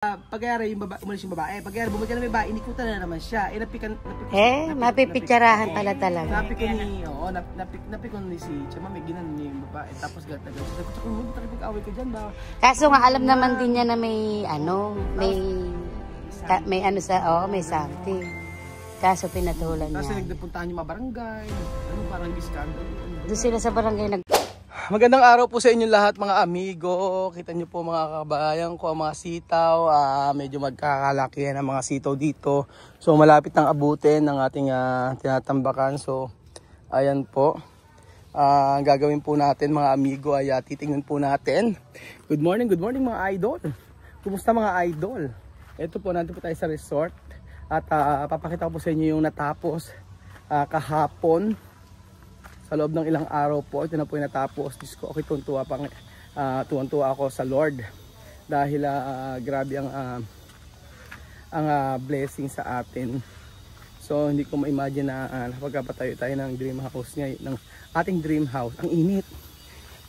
Pag-ayari yung babae, umalis yung babae. Pag-ayari bumalik na may babae, inikutan na naman siya. Mapipitsarahan pala talaga. Napikon ni si Chama, may ginan niya yung babae. Tapos gatagal. Sabi ko, kung hindi takipag-away ka dyan ba? Kaso nga alam naman din niya na may may something. Kaso pinatulan niya. Kasi nagpuntahan yung mga barangay, parang iskandalo. Doon sila sa barangay Magandang araw po sa inyo lahat mga amigo. Kita nyo po mga kabayan ko, mga sitaw. Medyo magkakalakihan ang mga sitaw dito. So malapit nang abutin ng ating tinatambakan. So ayan po. Ang gagawin po natin mga amigo ay titingnan po natin. Good morning mga idol. Kumusta mga idol? Ito po, nandito po tayo sa resort. At papakita ko po sa inyo yung natapos kahapon. Sa loob ng ilang araw po, ito na po yung natapos. Diyos ko, okay, tuwan-tuwa ako sa Lord. Dahil grabe ang blessing sa atin. So, hindi ko ma-imagine na napagkapatayo tayo ng dream house niya, ng ating dream house. Ang init.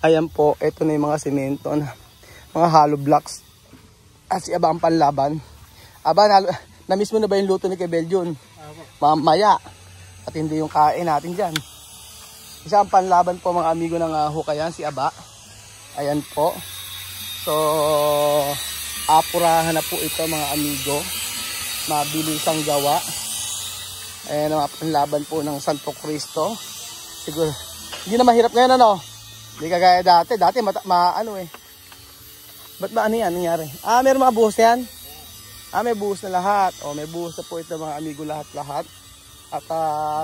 Ayan po, ito na yung mga semento, mga hollow blocks. At si Aba ang panlaban. Aba, na-miss mo na ba yung luto ni kay Belgian? Mamaya. At hindi yung kain natin dyan. Isa ang panlaban po mga amigo ng hukayan, si Aba. Ayan po. So, apurahan na po ito mga amigo. Mabilisang gawa. Ayan ang panlaban po ng Santo Cristo. Siguro, hindi na mahirap ngayon ano. Hindi kagaya dati. Dati ba't ba ano yan nangyari? Meron mga buhos yan? May buhos na lahat. May buhos na po ito mga amigo lahat-lahat. At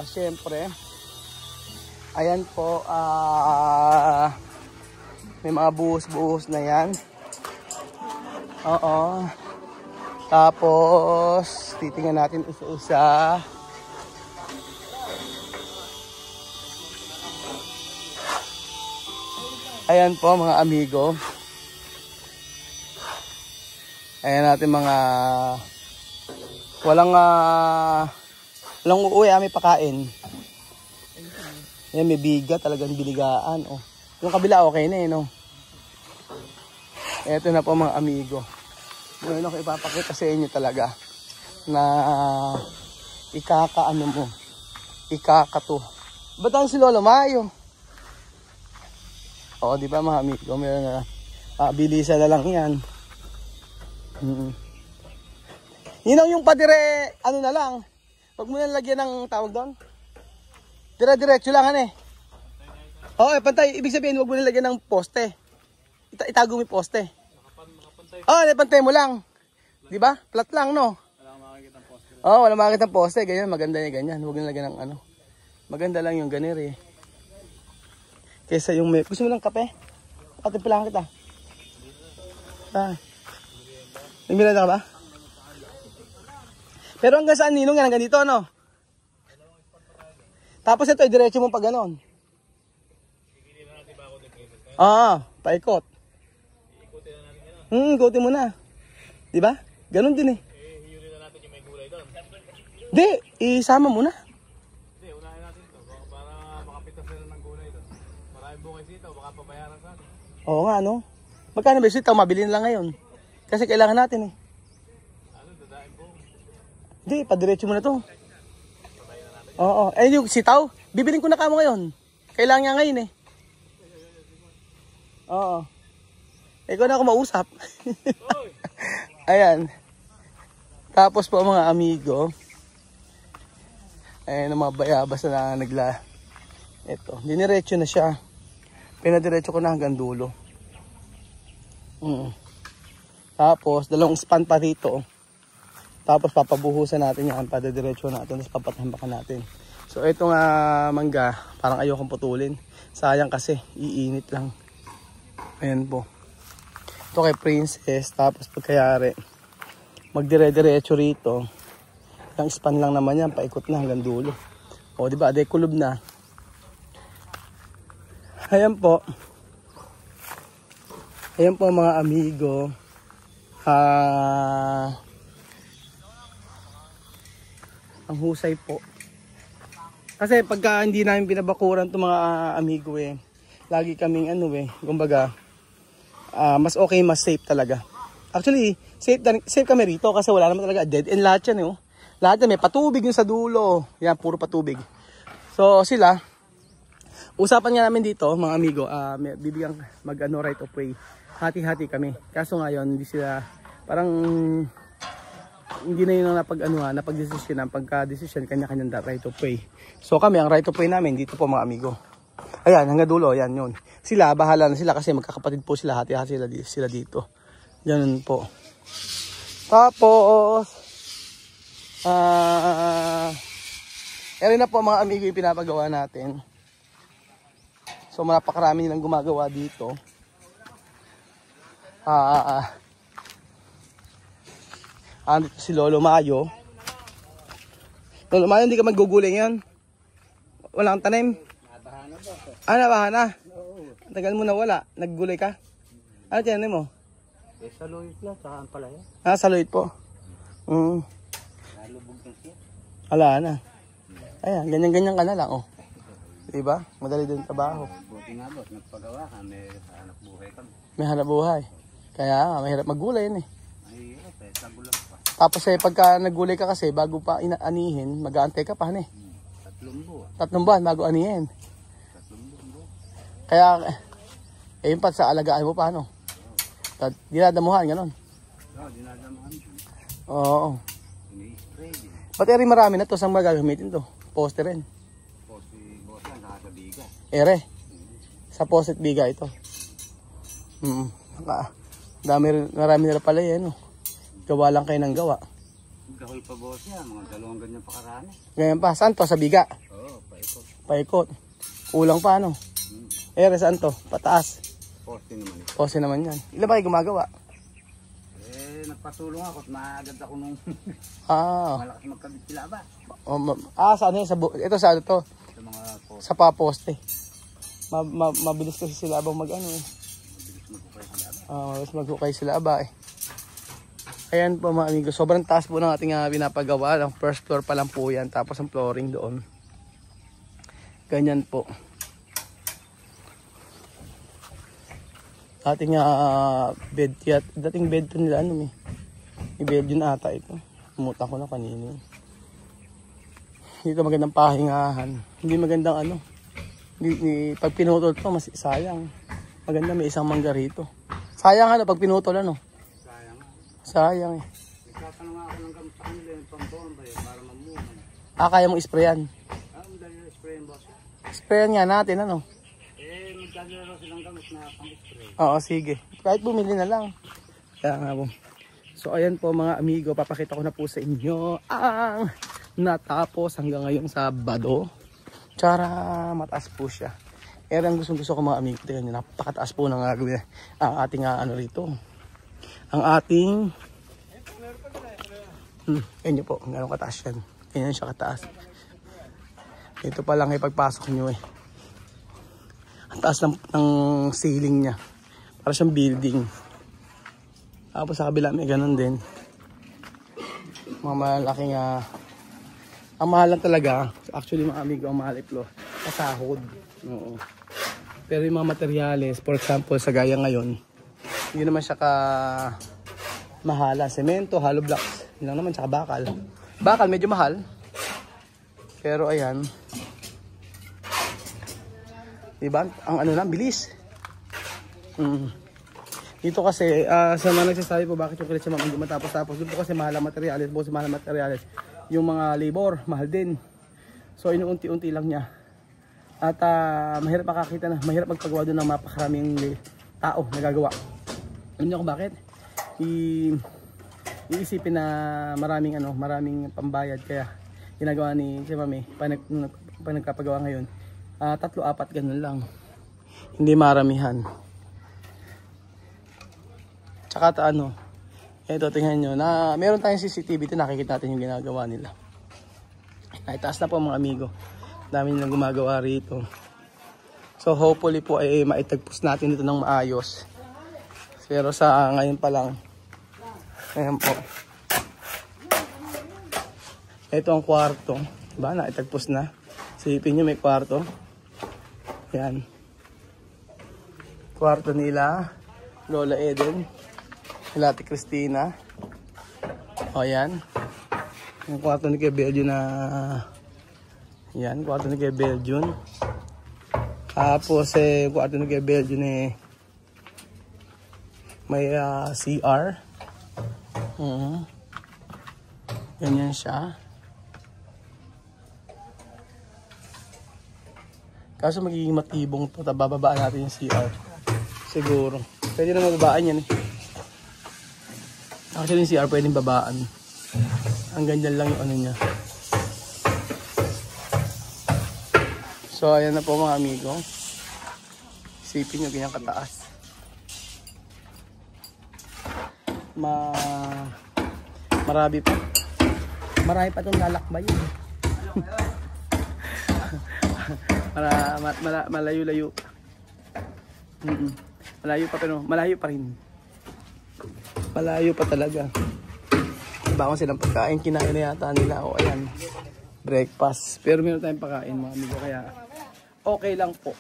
syempre, ayan po, may mga buhos-buhos na yan. Oo. Tapos, titingnan natin isa-isa. Ayan po mga amigo. Ayan natin mga walang uuwi, may pakain. Ayan, may biga, talagang biligaan. Yung kabila okay na no. Ito na po mga amigo. Ngayon ako ipapakita sa inyo talaga na ikakato. Ba't ang si Lolo Mayo? Di ba mga amigo, meron na bilisan na lang yan. Yun ang yung padire, ano na lang. Huwag mo na lagyan ng tawag doon. Dire-diretso lang pantay. Ibig sabihin, huwag mo na lagyan ng poste. Itago mo yung poste. Pantay mo lang. Di ba? Flat lang, no? Wala makakita ng poste. Wala makakita ng poste. Ganyan, maganda yung ganyan. Huwag na lagyan ng ano. Maganda lang yung ganiri. Kesa yung may... Gusto mo ng kape? Timplahan kita. May mirada ka ba? Pero hanggang saan ninong yan? Hanggang dito, ano? Tapos ito, diretso mo pa ganon. Paikot. Ikutin mo na. Diba? Ganon din eh. Hiyuri na natin yung may gulay doon. Hindi, isama mo na. Hindi, unahin natin ito. Para makapitas sila ng gulay doon. Maraming bukay sitaw, baka pabayaran sa atin. Oo nga, no? Magkano ba sitaw? Mabili na lang ngayon. Kasi kailangan natin eh. Dadain po? Hindi, padiretso mo na to. Yung sitaw, bibiling ko na kamo ngayon. Kailangan niya ngayon eh. Ikaw na ako mausap. Ayan. Tapos po mga amigo, ayan ang mga bayabas na ito, diniretso na siya. Pinadiretso ko na hanggang dulo. Tapos, dalawang span pa dito. Tapos papabuhusan natin yan, padadiretso natin, tapos papatambakan natin. So itong mangga, parang ayokong putulin. Sayang kasi, iinit lang. Ayan po. Ito kay Princess, tapos pagkayari, magdire-diretso rito. Yung span lang naman yan, paikot na hanggang dulo. Diba, kulob na. Ayan po. Ayan po mga amigo. Ang husay po. Kasi pagka hindi namin binabakuran itong mga amigo lagi kaming kumbaga, mas okay, mas safe talaga. Actually, safe kami rito kasi wala naman talaga dead end lahat yan, oh. Lahat yan, may patubig yung sa dulo. Yan, puro patubig. So, sila, usapan nga namin dito, mga amigo, bibigyan right of way. Hati-hati kami. Kaso ngayon, hindi sila, parang, hindi na yun napag-desisyon. Pagka-desisyon, kanya-kanyang right of way. So, kami, ang right of way namin, dito po mga amigo. Ayan, hanggang dulo, yan yun. Sila, bahala na sila kasi magkakapatid po sila, hati-hati sila dito. Yan po. Tapos, na po mga amigo yung pinapagawa natin. So napakarami nilang gumagawa dito. Dito si Lolo Mayo. Lolo Mayo, hindi ka maggugulay yan? Wala kang tanim? Nabaha na? Tagal mo na wala. Naggulay ka? Ano tinanim mo? Saluit lang, saka ang palaya. Saluit po. Nalubog na siya. Ala na. Ayan, ganyan-ganyan ka na lang, oh. Diba? Madali din trabaho. Buti nga boss, nagpagawa ka, may hanap buhay kami. May hanap buhay. Kaya mahirap maggulay yun eh. Mahirap tagulang pa. Tapos pagka naggulay ka kasi, bago pa anihin, mag-aantay ka pa, 3 buwan. 3 buwan bago anihin. 3 buwan. Kaya, yun pa sa alagaan mo pa, dinadamuhan, gano'n. Dinadamuhan din. Oo. Ini-spray din. Ba't marami na to, saan magagamitin to? Poste rin. Boss yan, nakakabiga. Sa poste at biga ito. Marami nila pala yan, Gawa lang kayo ng gawa. Gahol pa boss yan, mga 2 ganyan pa karami. Ganyan pa, saan to? Sa biga? Oo, paikot. Paikot. Kulang pa, saan to? Pataas. Poste naman ito. Poste naman yan. Ilan ba kayo gumagawa? Nagpatulong ako at maagad ako nung malakas magkabit sila ba? Saan yan? Ito sa ano to? Sa mga poste. Sa pa-poste. Mabilis kasi sila abang mabilis maghukay sila aba eh. Ayan po mga amigo, sobrang taas po ng ating pinapagawa. Ang first floor pa lang po yan, tapos ang flooring doon. Ganyan po. Ating bed yat, dating bed to nila i-bed yun ata ito. Pumutan ko na kanina. Dito magandang pahingahan. Hindi magandang pag pinutol to mas sayang. Maganda may isang mangga rito. Sayang pag pinutol Sayang eh. Nagtatanong ako ng gamit sa kanila yung pambomba para mamuhan. Kaya mong sprayan? Dahil yung sprayan boss. Sprayan nga natin Magdadala silang gamit na pang-spray. Oo, sige. Kahit bumili na lang. Kaya nga po. So ayan po mga amigo, papakita ko na po sa inyo ang natapos hanggang ngayong Sabado. Tsara, mataas po siya. Ang gusto ko mga amigo, tingnan nyo, napakataas po ng ang ating rito. Ang ating ganyan po, gano'ng kataas yan. Ganyan siya kataas. Ito pa lang pagpasok nyo ang taas ng ceiling niya. Para siyang building. Tapos sa kabila may ganun din. Mga malaking ang mahal lang talaga. Actually mga amigo, ang mahal ito kasahod. Oo. Pero yung mga materyales, for example sa gaya ngayon, hindi naman siya mahala. Semento, hollow blocks. Yun lang naman, tsaka bakal. Bakal medyo mahal. Pero ayan. Diba? Ang bilis. Dito kasi, sa mga nagsasabi po bakit yung kilit sa mga hindi matapos-tapos. Dito kasi mahal ang materyales. Yung mga labor, mahal din. So inuunti-unti lang niya. At mahirap makakita na, mahirap magpagawa doon ng mapakaraming tao na gagawa. Alam niyo kung bakit? Iisipin na maraming pambayad, kaya ginagawa ni si Mami pag nagpapagawa ngayon, 3-4 ganun lang, hindi maramihan. Tsaka ito tingnan nyo na meron tayong CCTV ito, nakikita natin yung ginagawa nila. Ay taas na po mga amigo, dami nilang gumagawa rito. So hopefully po ay maitagpos natin ito ng maayos. Pero sa ngayon pa lang, ayan po. Ito ang kwarto. Diba? Naitagpos na. Silipin nyo may kwarto. Ayan. Kwarto nila. Lola Eden. Kila Ate Christina. O, yan. Yung kwarto ni Kuya Belgium na... Yan, kwarto ni Kuya Belgium. Tapos, kwarto ni Kuya Belgium may CR. Ganyan siya. Kaso magiging matibong to. Bababaan natin yung CR. Siguro. Pwede na mababaan yan eh. Actually yung CR pwedeng babaan. Hanggang dyan lang yung ano niya. So ayan na po mga amigo. Isipin nyo ganyan kataas. Marami pa. Marami pa itong lalakbay. Malayo-layo. Malayo pa pero malayo pa rin. Malayo pa talaga. Iba kung silang pagkain, kinain na yata nila. O ayan, breakfast. Pero meron tayong pagkain mga amigo, kaya okay lang po.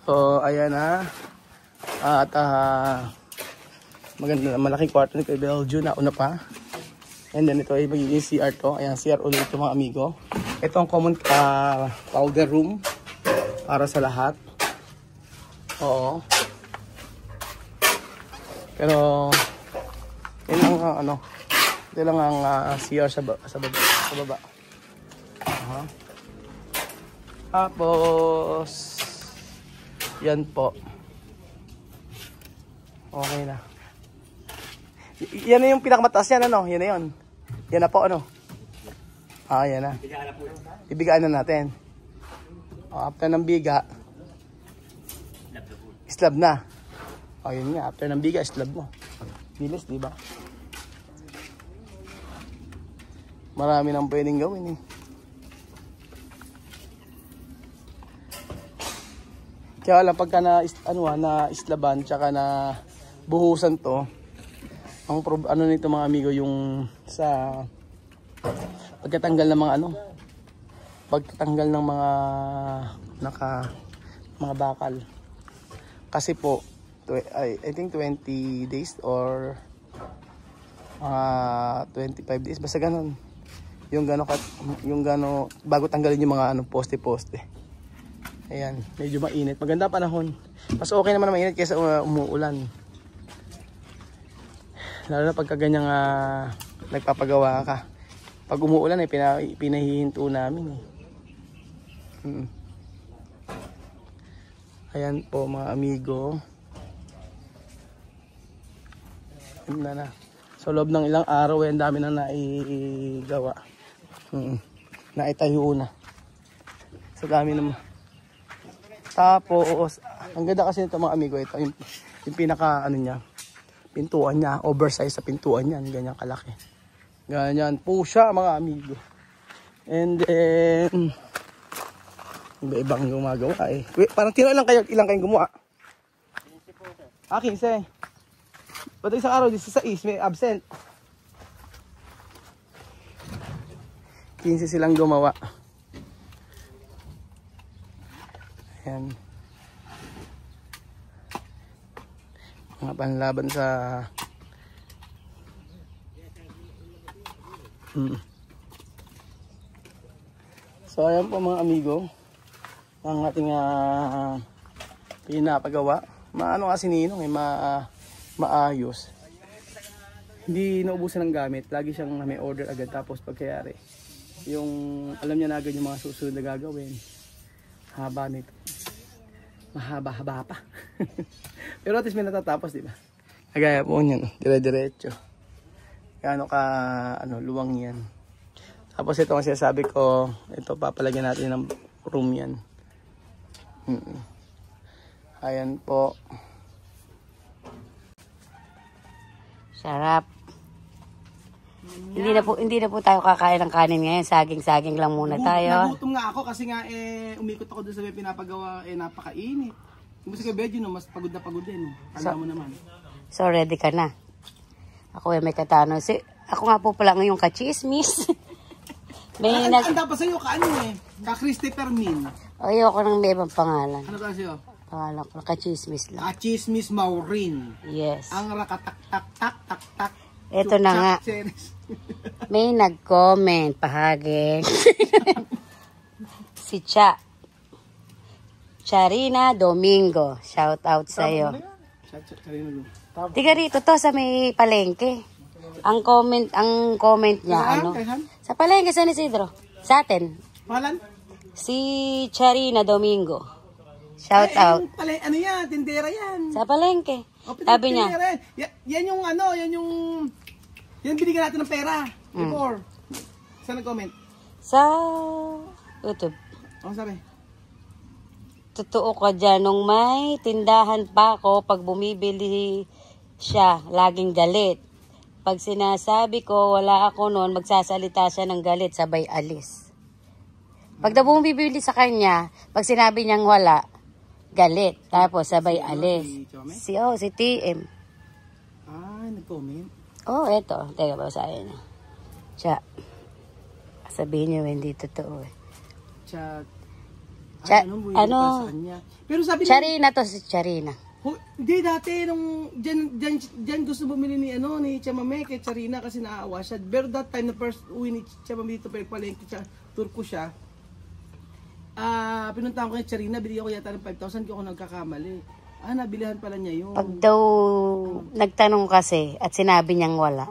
So ayan na. At maganda, malaking kwarto ni Kuya Belgium, nauna pa. And then ito ay magiging CR to. Ayan, CR ulit ito mga amigo. Ito ang common powder room para sa lahat. Oo. Pero yun lang ano, yun lang ang CR sa baba. Tapos yan po. Okay na. Yan na yung pinakamataas yan, ano? Yan na yun. Yan na po, ano? Yan na. Ibigaan na natin. After ng biga, slab na. Yun nga. After ng biga, slab na. Bilis, di ba? Marami nang pwedeng gawin, eh. Kaya lang, pagka na islaban, tsaka na buhusan to, ang ano nito mga amigo, yung sa pagkatanggal ng mga pagtatanggal ng mga mga bakal. Kasi po I think 20 days or 25 days basta ganun. Yung gano bago tanggalin yung mga poste. Ayan, medyo mainit. Maganda panahon. Mas okay naman na mainit kaysa umuulan. Lalo na pagka ganyang nagpapagawa ka. Pag umuulan ay pinahihinto namin eh. Ayan po mga amigo. Ayan na. So loob ng ilang araw ang dami na naigawa. Naitayo na. So dami naman. Tapos ang ganda kasi nito mga amigo, ito yung pinaka niya. Pintuan niya, oversize sa pintuan niya, ganyan kalaki. Ganyan po siya mga amigo. And then iba-ibang gumagawa eh. Wait, parang ilang kayong gumawa? 15. Ba't isang araw 16 may absent? 15 silang gumawa. Ayan. Mga panlaban sa So ayan po mga amigo, ang ating pinapagawa. Maano kasi ninong maayos. Hindi naubusan ng gamit, lagi siyang may order agad. Tapos pagkayari yung alam niya na agad yung mga susunod na gagawin. Haba nito, mahaba-haba pa. Pero at least may natatapos, di ba? Kagaya po niyan, dire-diretso. Gaano ka luwang yan. Tapos ito ang sinasabi ko, ito papalagyan natin ng room yan. Ayan po. Sarap. Hindi na po tayo kakain ng kanin ngayon. Saging-saging lang muna tayo. Nagutom nga ako kasi nga umikot ako doon sa may pinapagawa, napakainit. Yung musika bedyo mas pagod na pagod din. Kala mo naman. So ready ka na. Ako may katano. Ako nga po pala ngayong ka-chismis. May Anda pa sa'yo ka Ka Christopher Min. Ayoko nang may ibang pangalan. Ano ba sa'yo? Akala ko, nakachismis lang. Chismis Maureen. Yes. Ang rakatak-tak-tak-tak-tak. Ito na nga. May nag-comment, pahagi. Si Charina Domingo. Shout out sa'yo. Tiga rito to sa may palengke. Ang comment niya, ano? Sa palengke, San Isidro. Sa atin. Palan? Si Charina Domingo. Shout out. Ano yan? Tindera yan. Sa palengke. O, Sabi niya. tindera yan. Yan yung ano, yan binigyan natin ng pera. Before. Saan nag-comment? Sa YouTube. Ano sabi? Totoo ka dyan, nung may tindahan pa ako, pag bumibili siya, laging galit. Pag sinasabi ko, wala ako noon, magsasalita siya ng galit, sabay alis. Pag na bumibili sa kanya, pag sinabi niyang wala, galit. Tapos sabay alis. Si TM. Ah, nag-comment. Oh, eto. Teka ba sa akin? Siya. Sabihin niyo, hindi totoo eh. Ano? Pero sabi Charina to, si Charina. Hindi dati nung diyan gusto bumili ni Chamame kay Charina kasi naawa siya. Pero that time na first uwi ni Chamame dito palengke siya, tour ko siya. Pinuntahan ko ni Charina, binigyan ko yata ng 5,000 kung ako nagkakamali. Nabilihan pala niya yun. Pag daw nagtanong kasi at sinabi niyang wala,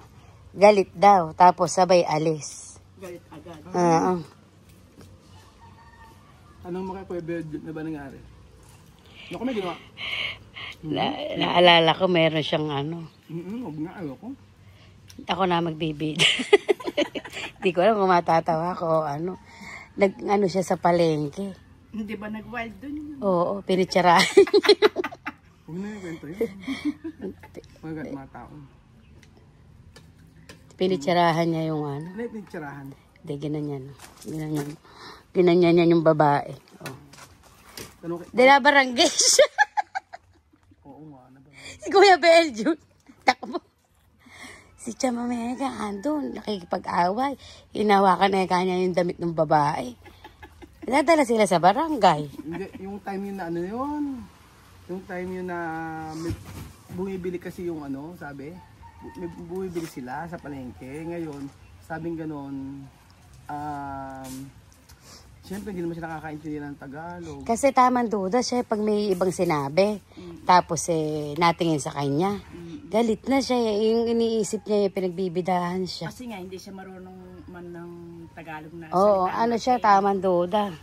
galit daw. Tapos sabay alis. Galit agad. Anong mga Kuya Bird na ba nangyari? Naku, may ginawa. Naalala ko, meron siyang ano. Huwag nga, ayoko. Ako na magbibid. Hindi ko alam kung matatawa ko o ano. Ano siya sa palengke. Hindi ba nag-wild dun? Oo, pinitsarahan. Huwag na yung kwento yun. Mga tao. Pinitsarahan niya yung ano. Ano yung pinitsarahan? Hindi, ginanyan. Ginanyan niya yung babae. Oh. Barangay siya. Oo nga. Si Kuya Belgium. Takbo. Si Chamame ka, andun. Nakikipag-away. Hinawakan na kanya yung damit ng babae. Dadala sila sa barangay. Hindi, yung time yun na ano yun. Yung time yun na bumibili kasi yung sabi. Bumibili sila sa palengke. Ngayon, sabing ganon, siyempre hindi naman siya nakakaintindi ng Tagalog. Kasi tamang duda siya pag may ibang sinabi. Tapos natingin sa kanya. Galit na siya. Yung iniisip niya, pinagbibidahan siya. Kasi nga, hindi siya marunong man ng Tagalog na. Oo, ano siya, tamang duda.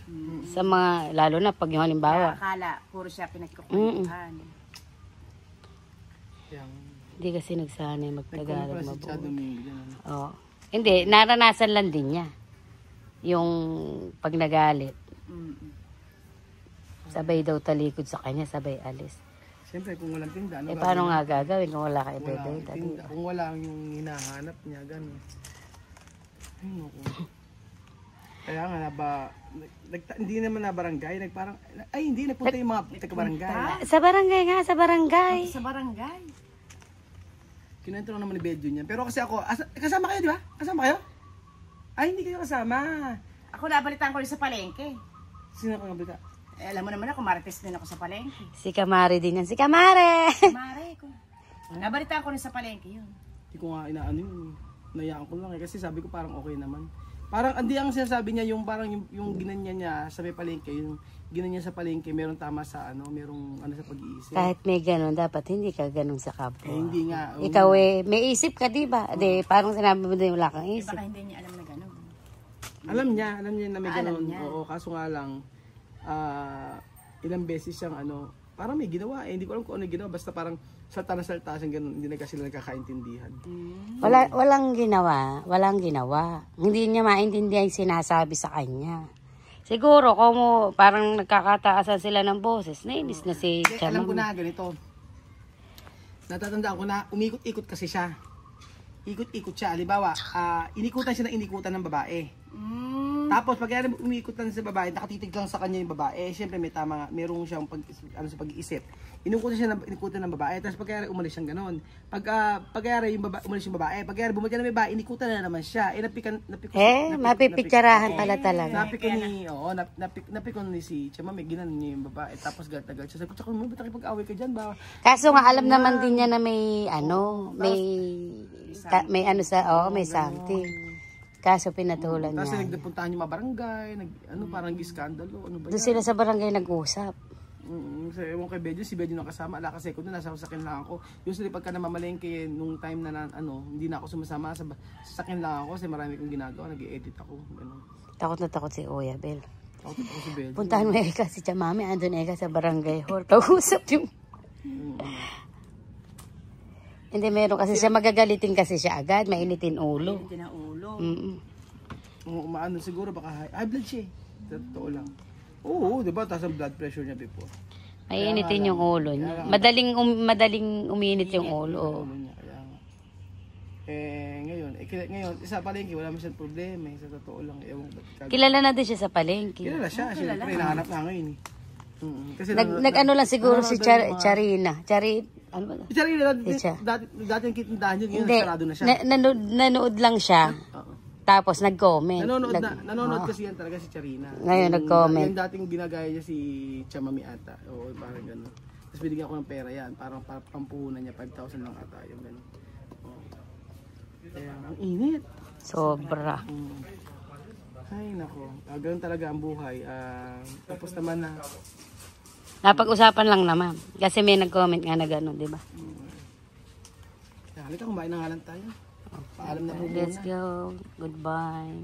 Sa mga, lalo na pag yung halimbawa. Akala, puro siya pinagkukwentuhan. Hindi kasi nagsanay mag-Tagalog mabuti. Mabuti. Oo. Hindi, naranasan lang din niya. Yung pag nagalit. Sabay daw talikod sa kanya, sabay alis. Siyempre, kung walang tinda, Paano nga gagawin kung wala kayo tinda? Kung wala yung hinahanap niya, gano'n. Ay, naku. Kaya nga, hindi naman na barangay, hindi, nagpunta yung mga taga-barangay. Sa barangay nga, sa barangay. Sa barangay. Kinento lang naman ni Bedjo niyan. Pero kasi ako, kasama kayo, di ba? Kasama kayo? Ay, hindi kayo kasama. Ako nabalitaan ko rin sa palengke. Sino kang nabalita? Alam mo naman ako, marites din ako sa palengke. Si Kamari din yan. Si Kamari! Mare ko. Nabalitaan ko rin sa palengke yun. Hindi ko nga inaano yun. Nayaan ko lang kasi sabi ko parang okay naman. Parang, hindi ang sinasabi niya, yung parang yung ginanya niya sa may palengke, yung ginanya sa palengke, meron tama sa merong sa pag-iisip. Kahit may ganun, dapat hindi ka ganun sa kapwa. Hindi nga. Ikaw may isip ka, di ba? Parang sinabi mo din wala kang isip. Baka hindi niya alam na gano'n. Alam niya na may ganun. Niya. Oo, kaso nga lang, ilang beses siyang parang may ginawa hindi ko alam kung ano ginawa, basta parang salta na salta siyang ganun, hindi na kasi sila nagkakaintindihan. Walang ginawa. Hindi niya maintindihan yung sinasabi sa kanya. Siguro, kung parang nagkakataasan sila ng boses, nainis na si Chamang. Alam ko na ganito. Natatandaan ko na umikot-ikot kasi siya. Ikot-ikot siya. Halimbawa, inikutan siya ng inikutan ng babae. Tapos pag umiikot lang sa babae, nakatitig lang sa kanya yung babae. Siyempre may tama, merong siyang sa pag-iisip. Inukutan siya ng babae, tapos pag umalis siyang gano'n. Pag yung babae, umalis yung babae, pag bumalik na may babae, inikutan na naman siya. Mapipitsarahan pala talaga. Napikon ni si Chama, may ginanon niya yung babae. Tapos galit-galit siya. Sabi ko, tsaka mo, ba't nakipag-away ka dyan ba? Kaso nga alam naman din niya na may may something. Kaso pinatulan Tapos niya. nagpuntahan yung mga barangay, parang iskandalo. Ano ba Doon yan? sila sa barangay nag-usap. So, ewan kay Bedyo, si Bedyo nakasama, ala kasi ko doon, nasa sakin lang ako. Usually pagka namamalengke, nung time na hindi na ako sumasama, sa sakin lang ako kasi marami kong ginagawa, nag-i-edit ako. Ganun. Takot na takot si Kuya Bel. Takot ako si Bedyo. Puntahan mo Eka si Chamami, andun Eka sa barangay hall. Pag-usap yung... Hindi, meron kasi siya, magagalitin kasi siya agad, mainitin ulo. Mainitin ang ulo. Maano siguro, baka high blood siya eh. Totoo lang. Oo, diba? Taas ang blood pressure niya before. Mainitin yung ulo niya. Madaling uminit yung ulo. Ngayon, isa palengke, wala mo siyang problema. Sa totoo lang, ewan ba't Kilala na din siya sa palengke. kilala siya, siyempre, nahanap na ngayon eh. Kasi Nag-ano lang siguro si Charina. Ano ba? si Charina, dati yung kitindahan yun, ngayon Hindi, sarado na siya. nanood lang siya. Oo. Tapos nag-comment. Nanonood kasi yan talaga si Charina. Ngayon, nag-comment. Yung dating ginagaya niya si Chamami ata. Oo, parang gano'n. Tapos binigyan ko ng pera yan. Parang pampuhunan niya. 5,000 lang ata. Yung gano'n. Oo. Kaya, ang init. Sobra. Ay, nako. Ganun talaga ang buhay. Tapos naman na. Napag-usapan lang naman. Kasi may nag-comment nga na gano'n, di ba? Halika, kumain na nga lang tayo. Paalam na po muna. Let's go. Goodbye.